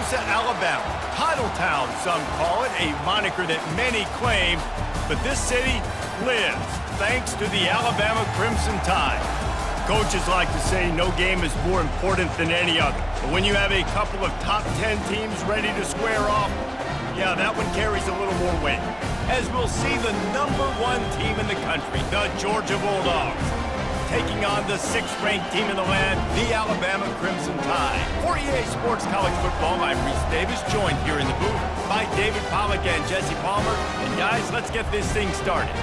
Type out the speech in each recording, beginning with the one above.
Tuscaloosa, Alabama. Titletown, some call it, a moniker that many claim, but this city lives thanks to the Alabama Crimson Tide. Coaches like to say no game is more important than any other, but when you have a couple of top 10 teams ready to square off, yeah, that one carries a little more weight. As we'll see the #1 team in the country, the Georgia Bulldogs, taking on the 6th-ranked team in the land, the Alabama Crimson Tide. For EA Sports College Football, I'm Reese Davis, joined here in the booth by David Pollack and Jesse Palmer. And guys, let's get this thing started.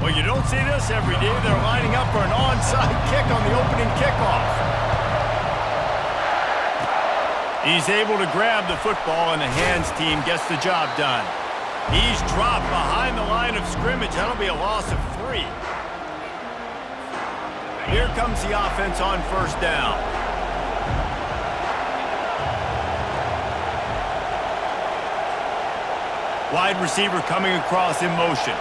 Well, you don't see this every day. They're lining up for an onside kick on the opening kickoff. He's able to grab the football, and the hands team gets the job done. He's dropped behind the line of scrimmage. That'll be a loss of 3. Here comes the offense on first down. Wide receiver coming across in motion.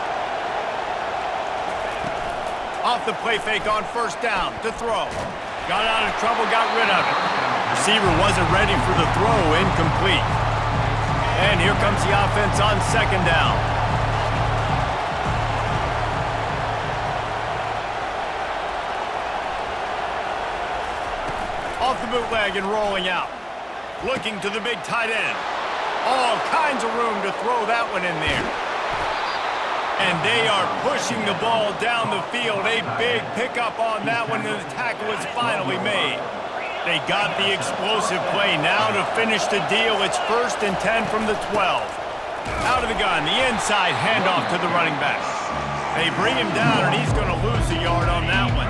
Off the play fake on first down to throw. Got out of trouble, got rid of it. Receiver wasn't ready for the throw, incomplete. And here comes the offense on second down. Off the bootleg and rolling out. Looking to the big tight end. All kinds of room to throw that one in there. And they are pushing the ball down the field. A big pickup on that one, and the tackle is finally made. They got the explosive play. Now to finish the deal, it's 1st and 10 from the 12. Out of the gun, the inside handoff to the running back. They bring him down, and he's going to lose a yard on that one.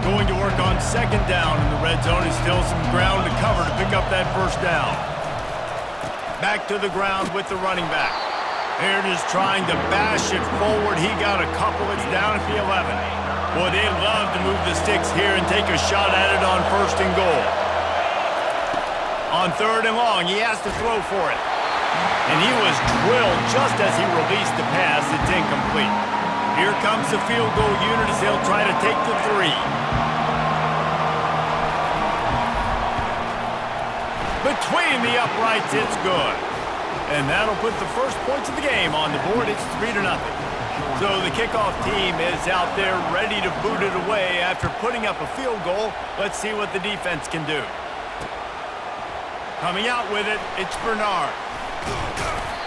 Going to work on second down in the red zone. Is still some ground to cover to pick up that first down. Back to the ground with the running back. They're just trying to bash it forward. He got a couple. It's down at the 11. Boy, they'd love to move the sticks here and take a shot at it on 1st and goal. On 3rd and long, he has to throw for it. And he was drilled just as he released the pass. It's incomplete. Here comes the field goal unit as they'll try to take the 3. Between the uprights, it's good. And that'll put the first points of the game on the board. It's 3-0. So the kickoff team is out there ready to boot it away after putting up a field goal. Let's see what the defense can do. Coming out with it, it's Bernard.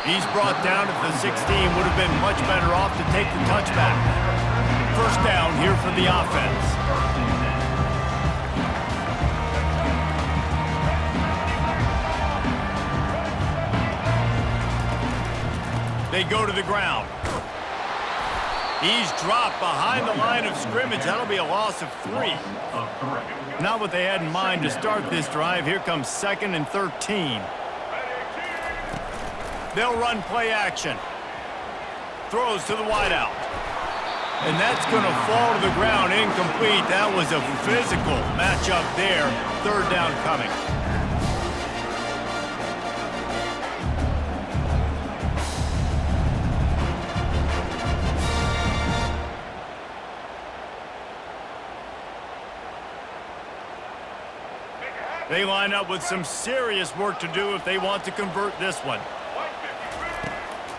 He's brought down at the 16. Would have been much better off to take the touchback. First down here for the offense. They go to the ground. He's dropped behind the line of scrimmage. That'll be a loss of 3. Not what they had in mind to start this drive. Here comes 2nd and 13. They'll run play action. Throws to the wideout. And that's going to fall to the ground, incomplete. That was a physical matchup there. 3rd down coming. They line up with some serious work to do if they want to convert this one.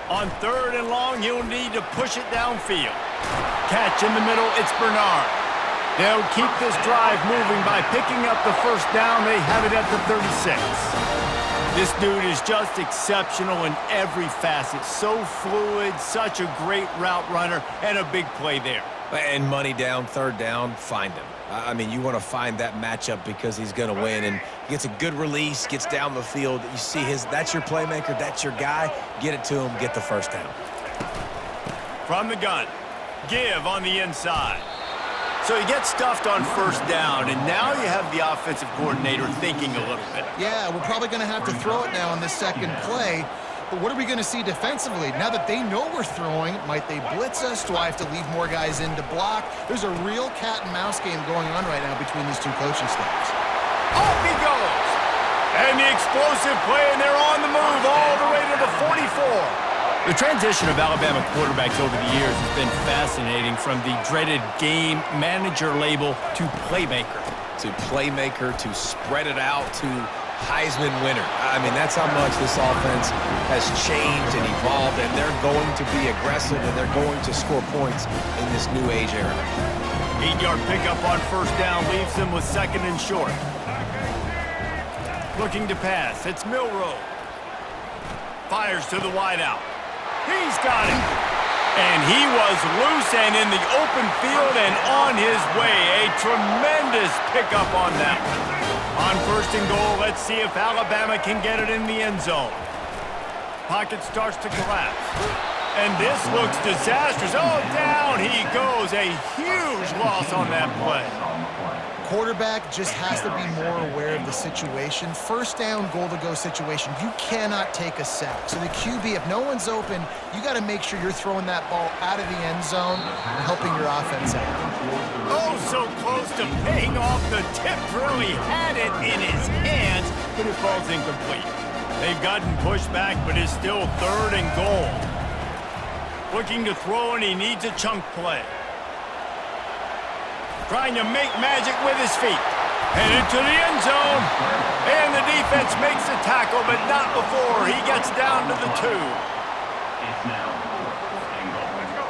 On 3rd and long, he'll need to push it downfield. Catch in the middle, it's Bernard. They'll keep this drive moving by picking up the first down. They have it at the 36. This dude is just exceptional in every facet. So fluid, such a great route runner, and a big play there. And money down, 3rd down, find him. I mean, you want to find that matchup because he's going to win. And he gets a good release, gets down the field. You see that's your playmaker, that's your guy. Get it to him, get the first down. From the gun, give on the inside. So he gets stuffed on first down, and now you have the offensive coordinator thinking a little bit. Yeah, we're probably going to have to throw it now on this second play. But what are we going to see defensively? Now that they know we're throwing, might they blitz us? Do I have to leave more guys in to block? There's a real cat and mouse game going on right now between these two coaching staffs. Off he goes! the explosive play, and they're on the move all the way to the 44. The transition of Alabama quarterbacks over the years has been fascinating, from the dreaded game manager label to playmaker. To playmaker, to spread it out, to Heisman winner. I mean, that's how much this offense has changed and evolved, and they're going to be aggressive, and they're going to score points in this new age era. 8-yard pickup on first down leaves them with second and short. Looking to pass. It's Milroe. Fires to the wideout. He's got it. And he was loose and in the open field and on his way. A tremendous pickup on that one. On first and goal, let's see if Alabama can get it in the end zone. Pocket starts to collapse. And this looks disastrous. Oh, down he goes. A huge loss on that play. Quarterback just has to be more aware of the situation. First down, goal-to-go situation. You cannot take a sack. So the QB, if no one's open, you got to make sure you're throwing that ball out of the end zone and helping your offense out. Oh, so close to paying off. The tip really had it in his hands, but it falls incomplete. They've gotten pushed back, but it's still third and goal. Looking to throw, and he needs a chunk play. Trying to make magic with his feet. Headed to the end zone. And the defense makes the tackle, but not before he gets down to the 2. It's now fourth and goal. Let's go.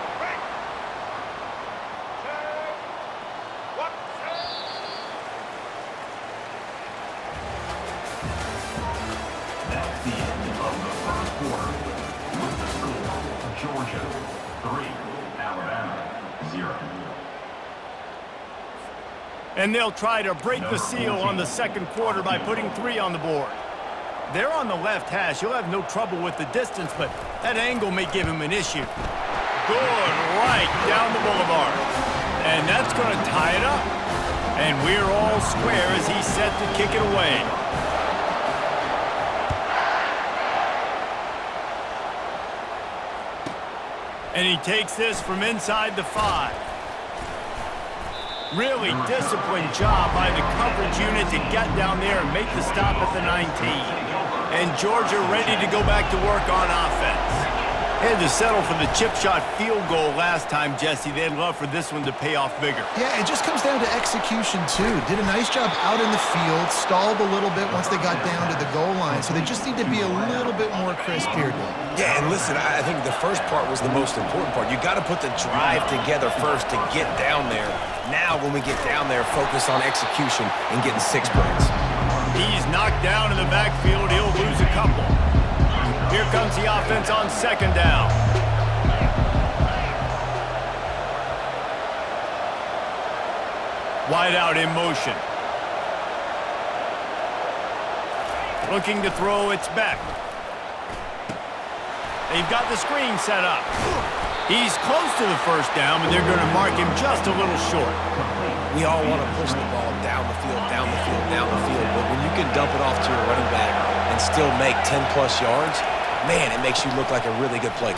That's the end of the first quarter. With the score, Georgia 3, Alabama 0. And they'll try to break the seal on the second quarter by putting 3 on the board. They're on the left hash. He'll have no trouble with the distance, but that angle may give him an issue. Good right down the boulevard. And that's going to tie it up. And we're all square as he's set to kick it away. And he takes this from inside the 5. Really disciplined job by the coverage unit to get down there and make the stop at the 19. And Georgia ready to go back to work on offense. Had to settle for the chip shot field goal last time, Jesse. They'd love for this one to pay off bigger. Yeah, it just comes down to execution, too. Did a nice job out in the field, stalled a little bit once they got down to the goal line, so they just need to be a little bit more crisp here, Dave. Yeah, and listen, I think the first part was the most important part. You got to put the drive together first to get down there. Now, when we get down there, focus on execution and getting 6 points. He's knocked down in the backfield. He'll lose a couple. Here comes the offense on second down. Wide out in motion. Looking to throw, it's Beck. They've got the screen set up. He's close to the first down, but they're going to mark him just a little short. We all want to push the ball down the field, down the field, down the field, but when you can dump it off to your running back and still make 10-plus yards, man, it makes you look like a really good play.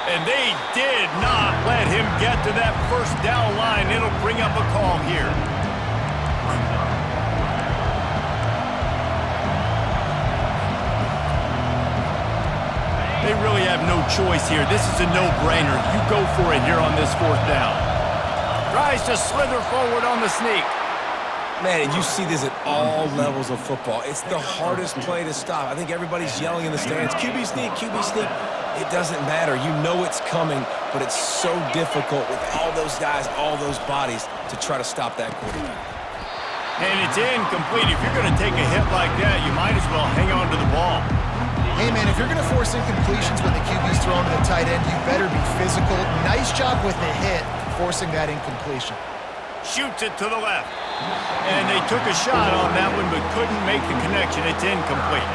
And they did not let him get to that first down line. It'll bring up a call here. They really have no choice here. This is a no-brainer. You go for it here on this fourth down. Tries to slither forward on the sneak. Man, and you see this at all levels of football. It's the hardest play to stop. I think everybody's yelling in the stands, QB sneak, QB sneak. It doesn't matter. You know it's coming, but it's so difficult with all those guys, all those bodies to try to stop that quarterback. And it's incomplete. If you're going to take a hit like that, you might as well hang on to the ball. Hey, man, if you're going to force incompletions when the QB's throwing to the tight end, you better be physical. Nice job with the hit, forcing that incompletion. Shoots it to the left. And they took a shot on that one, but couldn't make the connection. It's incomplete.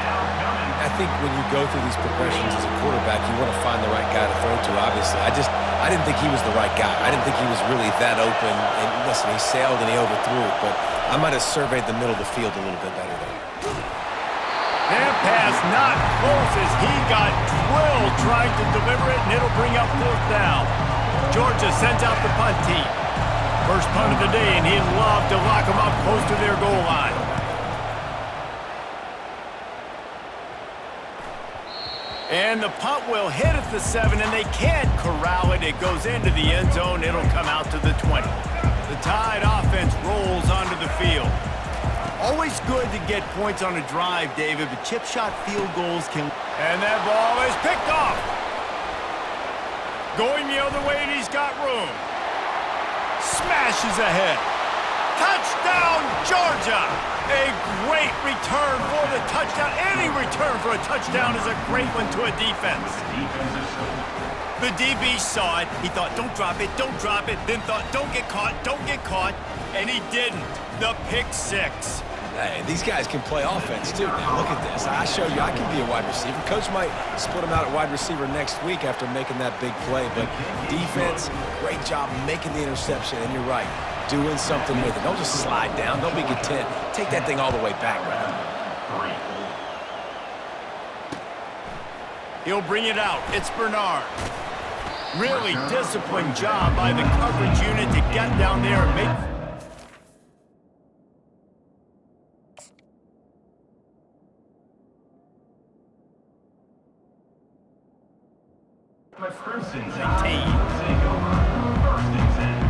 I think when you go through these progressions as a quarterback, you want to find the right guy to throw to, obviously. I didn't think he was the right guy. I didn't think he was really that open. And listen, he sailed and he overthrew it, but I might have surveyed the middle of the field a little bit better there. That pass not close as he got drilled trying to deliver it, and it'll bring up fourth down. Georgia sends out the punt team. First punt of the day, and he'd love to lock them up close to their goal line. And the punt will hit at the 7, and they can't corral it. It goes into the end zone. It'll come out to the 20. The Tide offense rolls onto the field. Always good to get points on a drive, David, but chip shot field goals can... And that ball is picked off. Going the other way, and he's got room. Smashes ahead. Touchdown, Georgia! A great return for the touchdown. Any return for a touchdown is a great one to a defense. The DB saw it. He thought, don't drop it, don't drop it. Then thought, don't get caught. And he didn't. The pick 6. Hey, these guys can play offense, too. Now, look at this. I show you I can be a wide receiver. Coach might split him out at wide receiver next week after making that big play. But defense, great job making the interception. And you're right, doing something with it. Don't just slide down. Don't be content. Take that thing all the way back, brother. He'll bring it out. It's Bernard. Really disciplined job by the coverage unit to get down there and make... Crimson's take over. First and 10.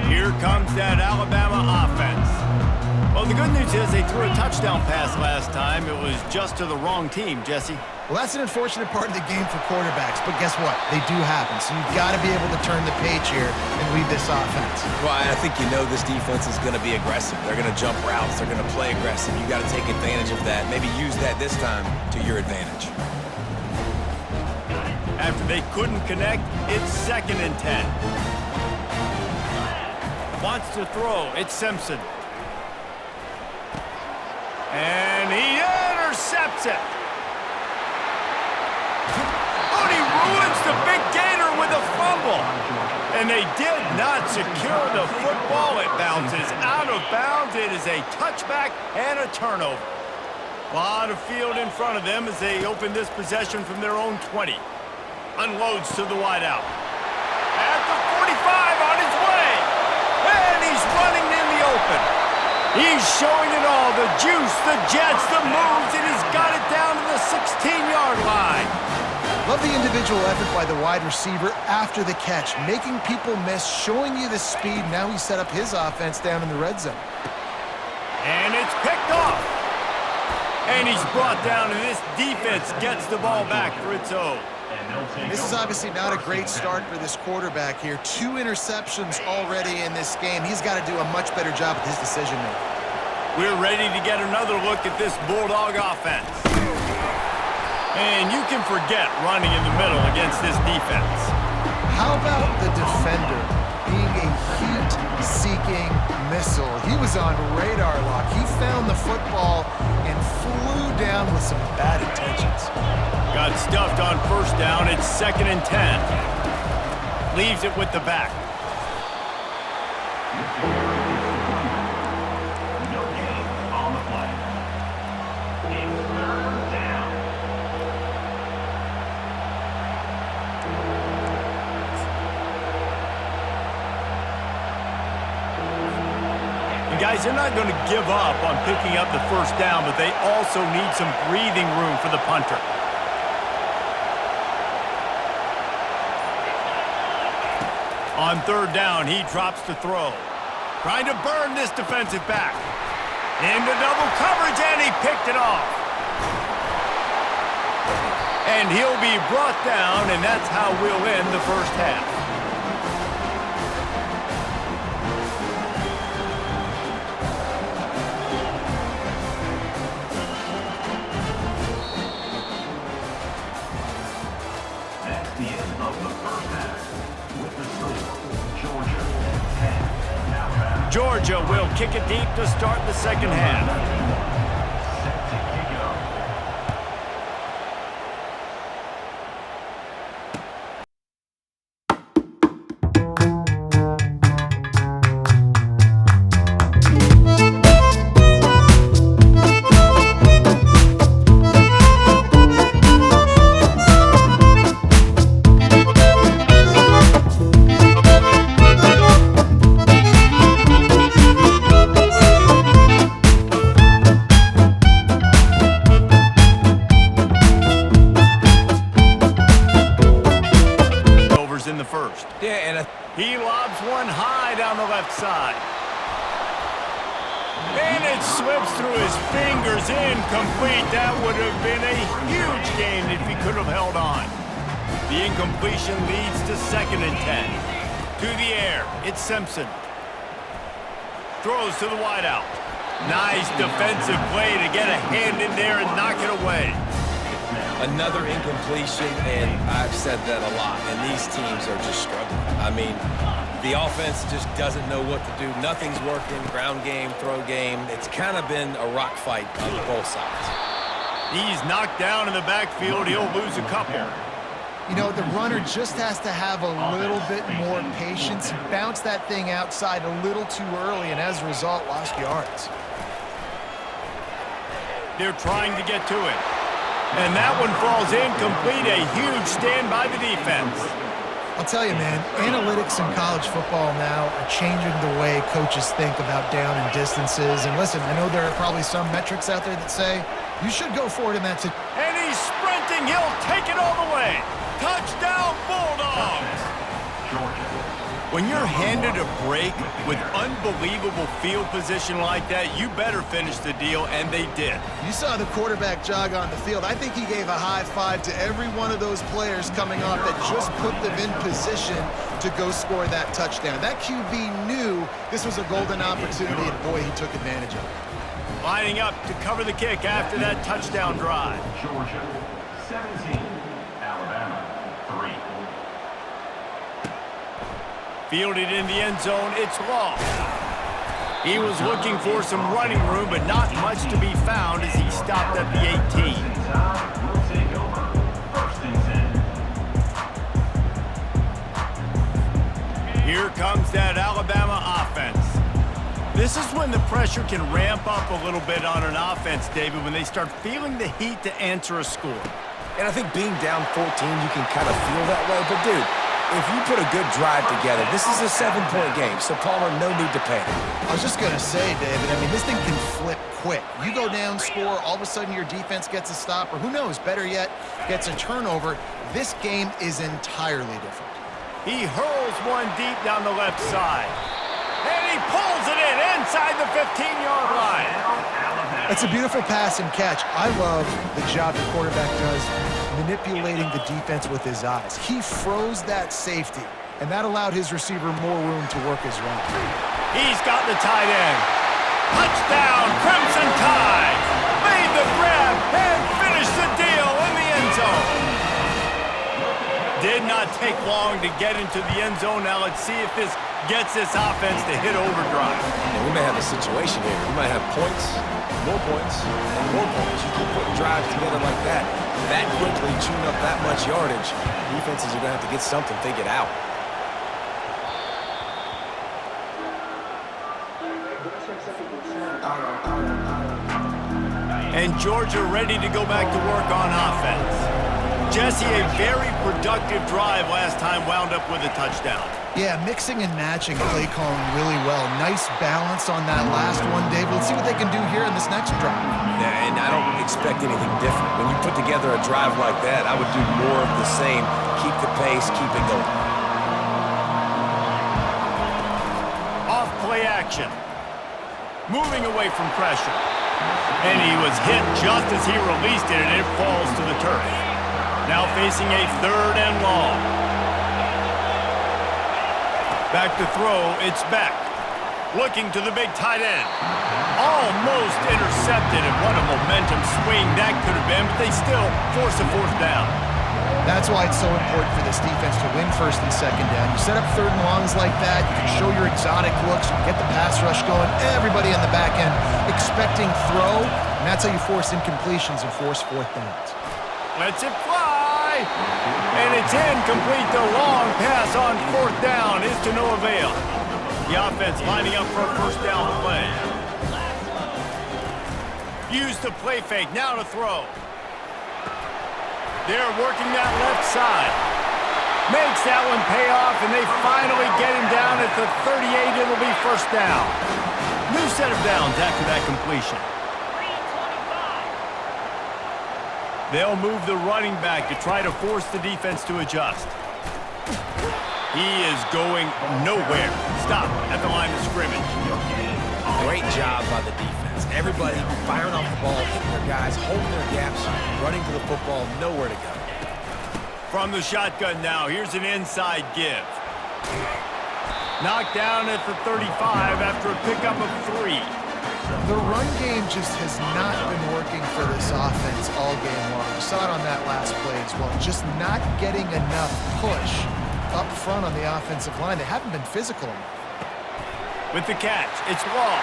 Here comes that Alabama offense. Well, the good news is they threw a touchdown pass last time. It was just to the wrong team, Jesse. Well, that's an unfortunate part of the game for quarterbacks, but guess what? They do happen, so you've got to be able to turn the page here and lead this offense. Well, I think you know this defense is going to be aggressive. They're going to jump routes. They're going to play aggressive. You got to take advantage of that. Maybe use that this time to your advantage. After they couldn't connect, it's 2nd and 10. Wants to throw. It's Simpson. And he intercepts it. Oh, he ruins the big gainer with a fumble. And they did not secure the football. It bounces out of bounds. It is a touchback and a turnover. A lot of field in front of them as they open this possession from their own 20. Unloads to the wideout. At the 45 on his way. And he's running in the open. He's showing it all. The juice, the jets, the moves, and he's got it down to the 16-yard line. Love the individual effort by the wide receiver after the catch, making people miss, showing you the speed. Now he set up his offense down in the red zone. And it's picked off. And he's brought down, and this defense gets the ball back for its own. This is obviously not a great start for this quarterback here. 2 interceptions already in this game. He's got to do a much better job with his decision-making. We're ready to get another look at this Bulldog offense. And you can forget running in the middle against this defense. How about the defender being a heat-seeking missile? He was on radar lock. He found the football and flew down with some bad intentions. Got stuffed on 1st down. It's 2nd and 10. Leaves it with the back. No gain on the play. It's 3rd down. And guys, they're not going to give up on picking up the 1st down, but they also need some breathing room for the punter. On 3rd down, he drops to throw. Trying to burn this defensive back. Into double coverage, and he picked it off. And he'll be brought down, and that's how we'll end the 1st half. That's the end of the 1st half. With the score, Georgia 10, Alabama. Georgia will kick it deep to start the 2nd half. Set to kick it off. He lobs one high down the left side. And it slips through his fingers, incomplete. That would have been a huge gain if he could have held on. The incompletion leads to 2nd and 10. To the air, it's Simpson. Throws to the wideout. Nice defensive play to get a hand in there and knock it away. Another incompletion, and I've said that a lot, and these teams are just struggling. I mean, the offense just doesn't know what to do. Nothing's working, ground game, throw game. It's kind of been a rock fight on both sides. He's knocked down in the backfield. He'll lose a couple. You know, the runner just has to have a little bit more patience. He bounced that thing outside a little too early, and as a result, lost yards. They're trying to get to it. And that one falls incomplete. A huge stand by the defense. I'll tell you, man, analytics in college football now are changing the way coaches think about down and distances. And listen, I know there are probably some metrics out there that say you should go for it in that situation. And he's sprinting. He'll take it all the way. Touchdown, Bulldogs! Georgia. When you're handed a break with unbelievable field position like that, you better finish the deal, and they did. You saw the quarterback jog on the field. I think he gave a high five to every one of those players coming off that just put them in position to go score that touchdown. That QB knew this was a golden opportunity, and boy, he took advantage of it. Lining up to cover the kick after that touchdown drive. Georgia 17, Alabama 3. Fielded in the end zone, it's Law. He was looking for some running room, but not much to be found as he stopped at the 18. Will take over 1st and 10. Here comes that Alabama offense. This is when the pressure can ramp up a little bit on an offense, David, when they start feeling the heat to answer a score. And I think being down 14, you can kind of feel that way. But, dude, if you put a good drive together, this is a 7-point game, so Palmer, no need to panic. I was just going to say, David, I mean, this thing can flip quick. You go down, score, all of a sudden your defense gets a stop, or who knows, better yet, gets a turnover. This game is entirely different. He hurls one deep down the left side. And he pulls it in inside the 15-yard line. It's a beautiful pass and catch. I love the job the quarterback does manipulating the defense with his eyes. He froze that safety, and that allowed his receiver more room to work his route. He's got the tight end. Touchdown, Crimson Tide. Made the grab and finished the deal in the end zone. Did not take long to get into the end zone. Now let's see if this gets this offense to hit overdrive. And we may have a situation here. We might have points, and more points. You keep putting drives together like that quickly, tune up that much yardage. Defenses are going to have to get something figured out. And Georgia ready to go back to work on offense. Jesse, a very productive drive last time, wound up with a touchdown. Yeah, mixing and matching play calling really well. Nice balance on that last one, Dave. Let's see what they can do here in this next drive. Yeah, and I don't expect anything different. When you put together a drive like that, I would do more of the same. Keep the pace, keep it going. Off play action. Moving away from pressure. And he was hit just as he released it, and it falls to the turf. Now facing a 3rd and long. Back to throw, it's Beck. Looking to the big tight end. Almost intercepted, and what a momentum swing that could have been, but they still force a 4th down. That's why it's so important for this defense to win 1st and 2nd down. You set up 3rd and longs like that, you can show your exotic looks, you get the pass rush going, everybody on the back end expecting throw, and that's how you force incompletions and force 4th downs. Lets it fly, and it's incomplete. The long pass on 4th down is to no avail. The offense lining up for a 1st down play. Use the play fake, now to throw. They're working that left side. Makes that one pay off, and they finally get him down at the 38. It'll be 1st down. New set of downs after that completion. They'll move the running back to try to force the defense to adjust. He is going nowhere. Stop at the line of scrimmage. Great job by the defense. Everybody firing off the ball, hitting their guys, holding their gaps, running to the football, nowhere to go. From the shotgun now, here's an inside give. Knocked down at the 35 after a pickup of 3. The run game just has not been working for this offense all game long. We saw it on that last play as well. Just not getting enough push up front on the offensive line. They haven't been physical enough. With the catch, it's Law.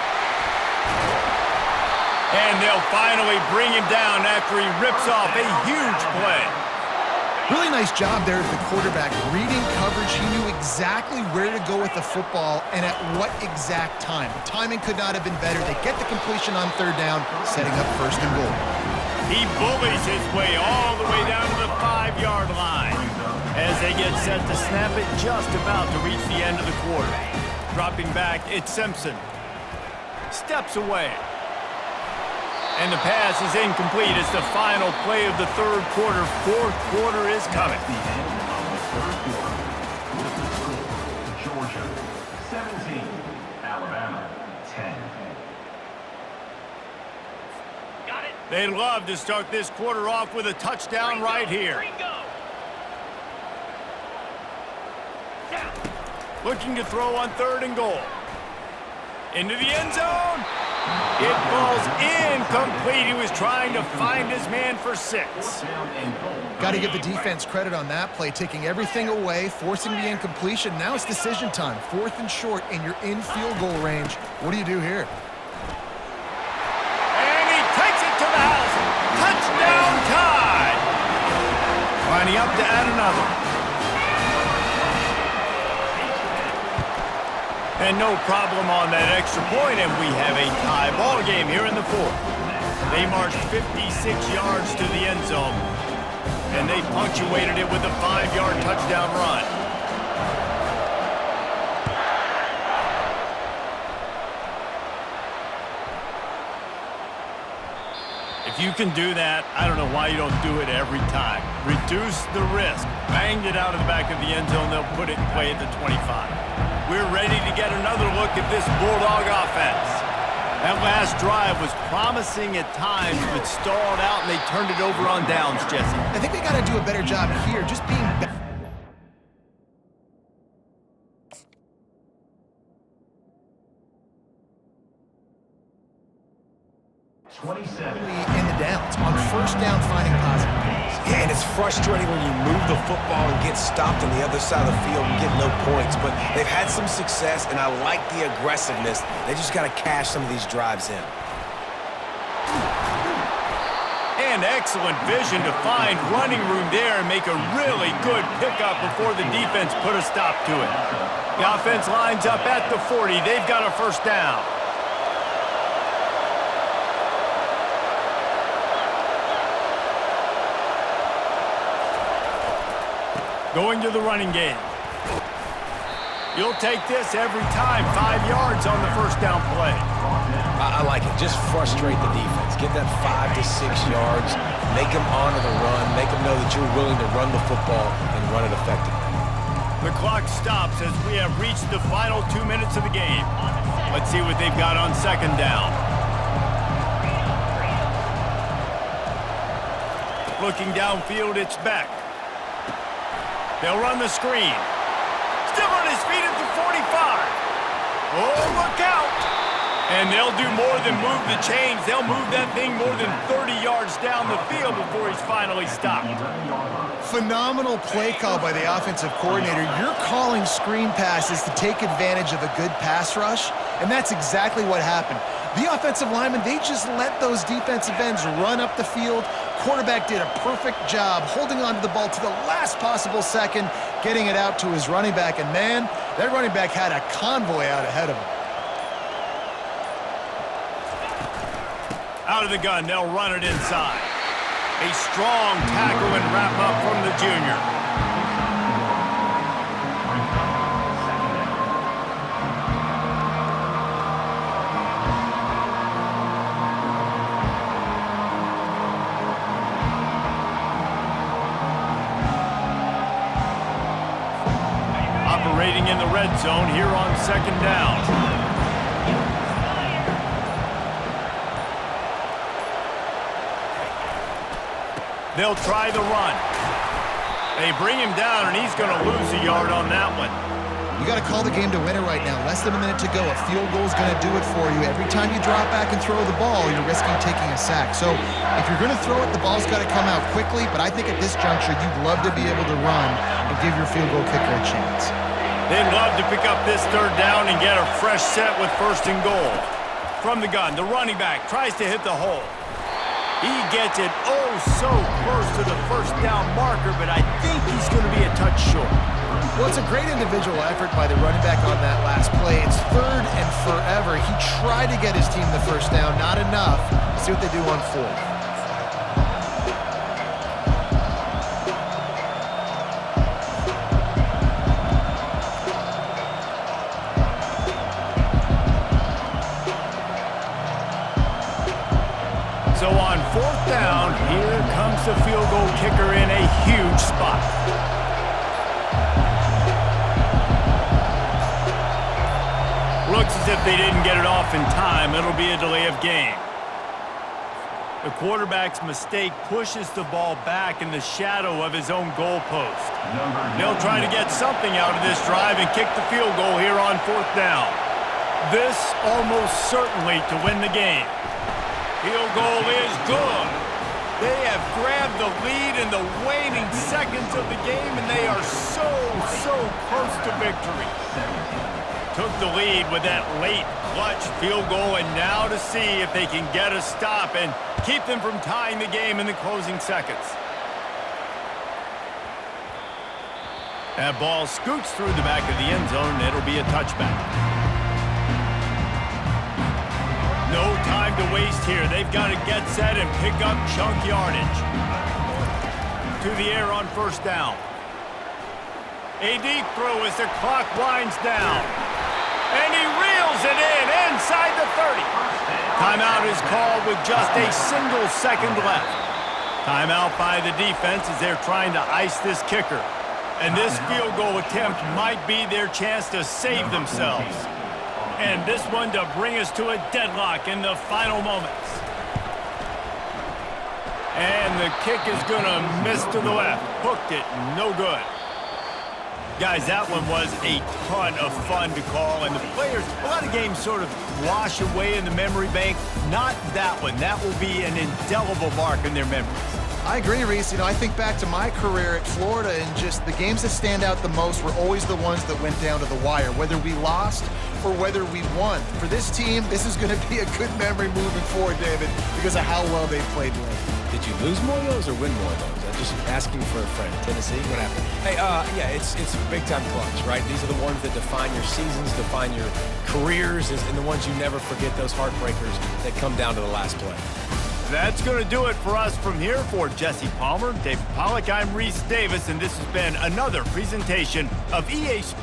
And they'll finally bring him down after he rips off a huge play. Really nice job there of the quarterback. Reading coverage, he knew exactly where to go with the football and at what exact time. The timing could not have been better. They get the completion on third down, setting up first and goal. He bullies his way all the way down to the 5-yard line as they get set to snap it just about to reach the end of the quarter. Dropping back, it's Simpson. Steps away. And the pass is incomplete. It's the final play of the third quarter. Fourth quarter is coming. The end of the third quarter. With the score, Georgia 17, Alabama 10. Got it. They'd love to start this quarter off with a touchdown right here. Looking to throw on third and goal. Into the end zone. It falls incomplete. He was trying to find his man for 6. Got to give the defense credit on that play, taking everything away, forcing the incompletion. Now it's decision time. 4th and short, and you're in field goal range. What do you do here? And he takes it to the house. Touchdown tie. Lining up to add another. And no problem on that extra point, and we have a tie ball game here in the 4th. They marched 56 yards to the end zone, and they punctuated it with a 5-yard touchdown run. If you can do that, I don't know why you don't do it every time. Reduce the risk. Banged it out of the back of the end zone. They'll put it in play at the 25. We're ready to get another look at this Bulldog offense. That last drive was promising at times, but stalled out, and they turned it over on downs, Jesse. I think they got to do a better job here, just being better. 27. In the downs, on first down, finding positive plays. Yeah, and it's frustrating when you move the football and get stopped on the other side of the field and get no points. But they've had some success, and I like the aggressiveness. They just got to cash some of these drives in. And excellent vision to find running room there and make a really good pickup before the defense put a stop to it. The offense lines up at the 40. They've got a first down. Going to the running game. You'll take this every time. 5 yards on the first down play. I like it. Just frustrate the defense. Get that 5 to 6 yards. Make them honor the run. Make them know that you're willing to run the football and run it effectively. The clock stops as we have reached the final 2 minutes of the game. Let's see what they've got on second down. Looking downfield, it's Beck. They'll run the screen. Still on his feet at the 45. Oh, look out. And they'll do more than move the chains. They'll move that thing more than 30 yards down the field before he's finally stopped. Phenomenal play call by the offensive coordinator. You're calling screen passes to take advantage of a good pass rush, and that's exactly what happened. The offensive linemen, they just let those defensive ends run up the field. Quarterback did a perfect job holding on to the ball to the last possible second, getting it out to his running back. And man, that running back had a convoy out ahead of him. Out of the gun, they'll run it inside. A strong tackle and wrap up from the junior. concentrating in the red zone here on second down. They'll try the run. They bring him down, and he's going to lose a yard on that one. You got to call the game to win it right now. Less than a minute to go. A field goal is going to do it for you. Every time you drop back and throw the ball, you're risking taking a sack. So if you're going to throw it, the ball's got to come out quickly. But I think at this juncture, you'd love to be able to run and give your field goal kicker a chance. They'd love to pick up this third down and get a fresh set with first and goal. From the gun, the running back tries to hit the hole. He gets it oh so close to the first down marker, but I think he's going to be a touch short. Well, it's a great individual effort by the running back on that last play. It's third and forever. He tried to get his team the first down, not enough. Let's see what they do on fourth. So on fourth down, here comes the field goal kicker in a huge spot. Looks as if they didn't get it off in time. It'll be a delay of game. The quarterback's mistake pushes the ball back in the shadow of his own goalpost. They'll try to get something out of this drive and kick the field goal here on fourth down. This almost certainly to win the game. Field goal is good. They have grabbed the lead in the waning seconds of the game, and they are so close to victory. Took the lead with that late clutch field goal, and now to see if they can get a stop and keep them from tying the game in the closing seconds. That ball scoots through the back of the end zone, and it'll be a touchback. No time to waste here. They've got to get set and pick up chunk yardage. To the air on first down. A deep throw as the clock winds down. And he reels it in inside the 30. Timeout is called with just a single second left. Timeout by the defense as they're trying to ice this kicker. And this field goal attempt might be their chance to save themselves. And this one to bring us to a deadlock in the final moments. And the kick is going to miss to the left. Hooked it, no good. Guys, that one was a ton of fun to call, and the players, a lot of games sort of wash away in the memory bank. Not that one. That will be an indelible mark in their memories. I agree, Reese. You know, I think back to my career at Florida, and just the games that stand out the most were always the ones that went down to the wire, whether we lost or whether we won. For this team, this is going to be a good memory moving forward, David, because of how well they played late. Did you lose more of those or win more of those? I'm just asking for a friend. Tennessee, what happened? Hey, yeah, it's big-time clutch, right? These are the ones that define your seasons, define your careers, and the ones you never forget, those heartbreakers that come down to the last play. That's going to do it for us from here. For Jesse Palmer, David Pollack, I'm Reese Davis, and this has been another presentation of EA Sports.